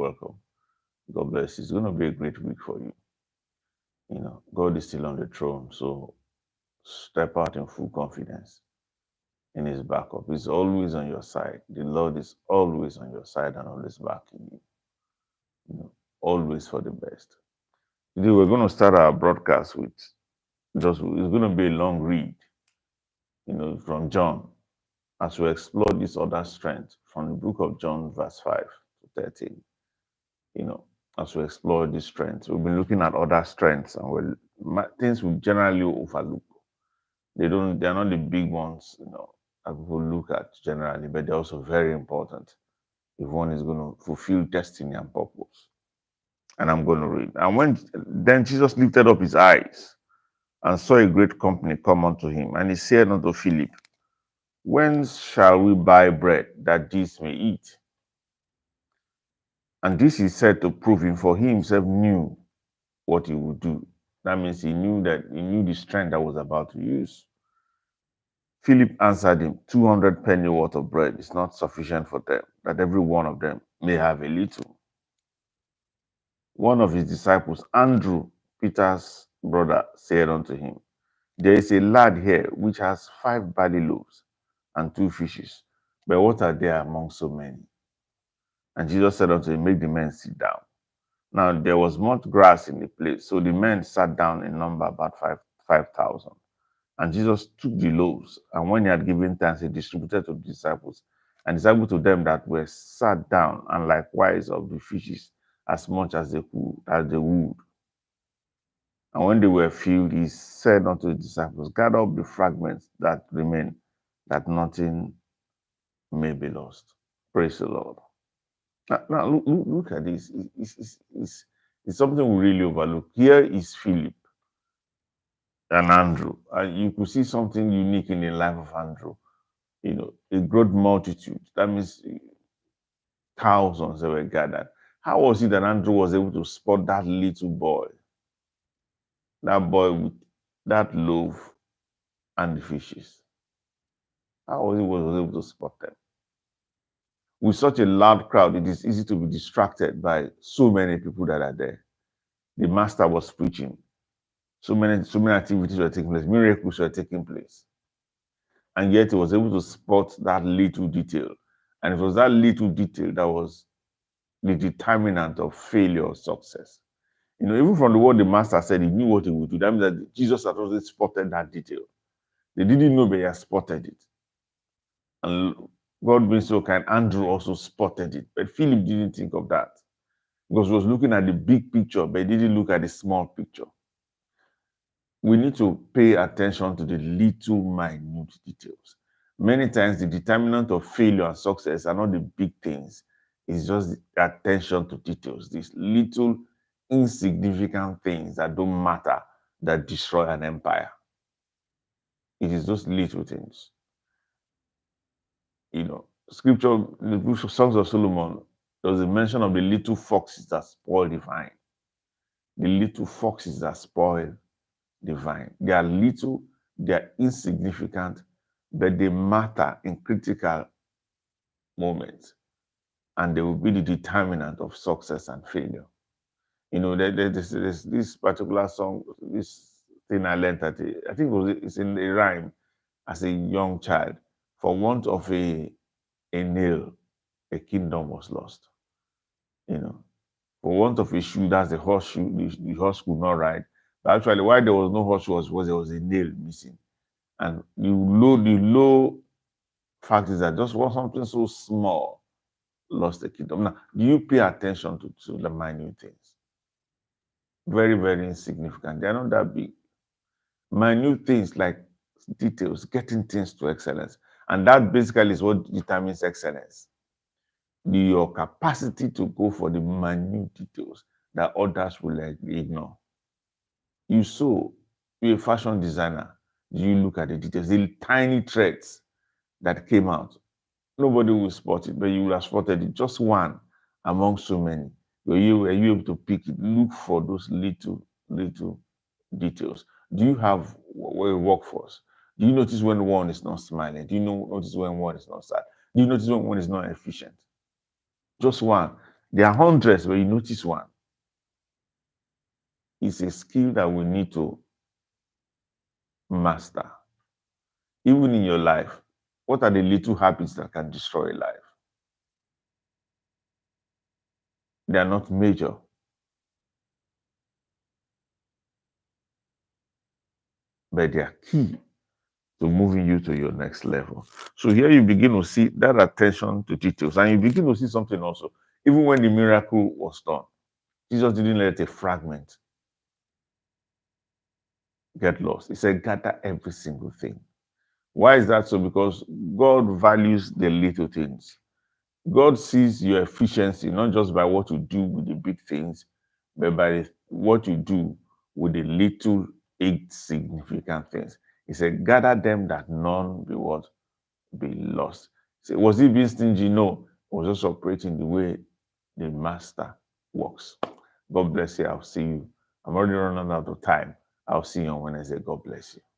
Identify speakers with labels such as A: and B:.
A: Welcome. God bless you. It's going to be a great week for you. God is still on the throne, so step out in full confidence in His backup. He's always on your side. The Lord is always on your side and always backing you. Always for the best. Today we're going to start our broadcast with it's going to be a long read, from John, as we explore this other strength from the book of John, verse 5 to 13. As we explore these strengths, we've been looking at other strengths and things we generally overlook. They're not the big ones, that people look at generally, but they're also very important if one is going to fulfill destiny and purpose. And I'm going to read. And then Jesus lifted up his eyes and saw a great company come unto him, and he said unto Philip, whence shall we buy bread that these may eat? And this he said to prove him, for he himself knew what he would do. That means he knew the strength that was about to use. Philip answered him, 200 penny worth of bread is not sufficient for them, that every one of them may have a little. One of his disciples, Andrew, Peter's brother, said unto him, there is a lad here which has 5 barley loaves and 2 fishes, but what are there among so many? And Jesus said unto him, make the men sit down. Now there was much grass in the place, so the men sat down in number about 5,000. And Jesus took the loaves, and when he had given thanks, he distributed to the disciples, and distributed to them that were sat down, and likewise of the fishes, as much as they would. And when they were filled, he said unto the disciples, gather up the fragments that remain, that nothing may be lost. Praise the Lord. Now look at this. It's something we really overlook. Here is Philip and Andrew. And you could see something unique in the life of Andrew. A great multitude. That means thousands that were gathered. How was it that Andrew was able to spot that little boy? That boy with that loaf and the fishes. How was he able to spot them? With such a loud crowd, it is easy to be distracted by so many people that are there. The master was preaching. So many activities were taking place, miracles were taking place. And yet he was able to spot that little detail. And it was that little detail that was the determinant of failure or success. Even from the word the master said, he knew what he would do. That means that Jesus had already spotted that detail. They didn't know, but he had spotted it. And God being so kind, Andrew also spotted it. But Philip didn't think of that, because he was looking at the big picture, but he didn't look at the small picture. We need to pay attention to the little, minute details. Many times, the determinant of failure and success are not the big things. It's just the attention to details. These little, insignificant things that don't matter, that destroy an empire. It is those little things. Scripture, the book of Songs of Solomon, there was a mention of the little foxes that spoil the vine. The little foxes that spoil the vine. They are little, they are insignificant, but they matter in critical moments, and they will be the determinant of success and failure. There's this particular song, this thing I learned I think it's in a rhyme as a young child. For want of a nail, a kingdom was lost. For want of a shoe, that's the horseshoe, the horse could not ride. But actually, why there was no horseshoe was there was a nail missing. And the low fact is that just something so small lost the kingdom. Now, do you pay attention to the minute things? Very, very insignificant. They're not that big. Minute things like details, getting things to excellence. And that basically is what determines excellence. Your capacity to go for the minute details that others will ignore. You're a fashion designer. Do you look at the details, the tiny threads that came out? Nobody will spot it, but you will have spotted it. Just one among so many. Were you able to pick it? Look for those little details. Do you have a workforce? Do you notice when one is not smiling? Do you notice when one is not sad? Do you notice when one is not efficient? Just one. There are hundreds, but you notice one. It's a skill that we need to master. Even in your life, what are the little habits that can destroy a life? They are not major. But they are key to moving you to your next level. So here you begin to see that attention to details, and you begin to see something also. Even when the miracle was done, Jesus didn't let a fragment get lost. He said, gather every single thing. Why is that so? Because God values the little things. God sees your efficiency not just by what you do with the big things, but by what you do with the little insignificant things. He said, gather them that none be what? Be lost. So was he being stingy? No. He was just operating the way the master works. God bless you. I'll see you. I'm already running out of time. I'll see you on Wednesday. God bless you.